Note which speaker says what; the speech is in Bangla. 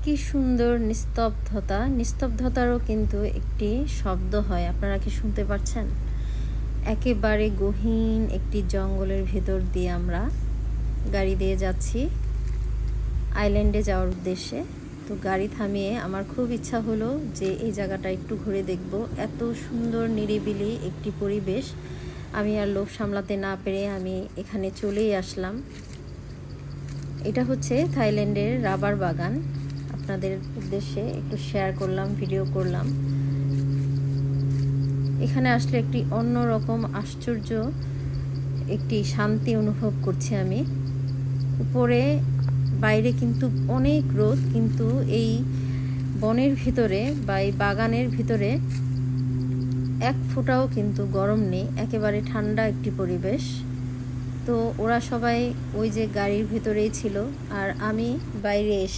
Speaker 1: কি সুন্দর নিস্তব্ধতা, নিস্তব্ধতারও কিন্তু একটি শব্দ হয়। আপনারা কি শুনতে পাচ্ছেন? একেবারে গহীন একটি জঙ্গলের ভেতর দিয়ে আমরা গাড়ি দিয়ে যাচ্ছি আইল্যান্ডে যাওয়ার উদ্দেশ্যে। তো গাড়ি থামিয়ে আমার খুব ইচ্ছা হলো যে এই জায়গাটা একটু ঘুরে দেখব। এত সুন্দর নিরিবিলি একটি পরিবেশ, আমি আর লোভ সামলাতে না পেরে আমি এখানে চলেই আসলাম। এটা হচ্ছে থাইল্যান্ডের রাবার বাগান। আপনাদের উদ্দেশ্যে একটু শেয়ার করলাম, ভিডিও করলাম। এখানে আসলে একটি অন্যরকম আশ্চর্য একটি শান্তি অনুভব করছি আমি। উপরে বাইরে কিন্তু অনেক রোদ, কিন্তু এই বনের ভিতরে বা এই বাগানের ভিতরে এক ফোঁটাও কিন্তু গরম নেই, একেবারে ঠান্ডা একটি পরিবেশ। তো ওরা সবাই ওই যে গাড়ির ভিতরেই ছিল, আর আমি বাইরে এসে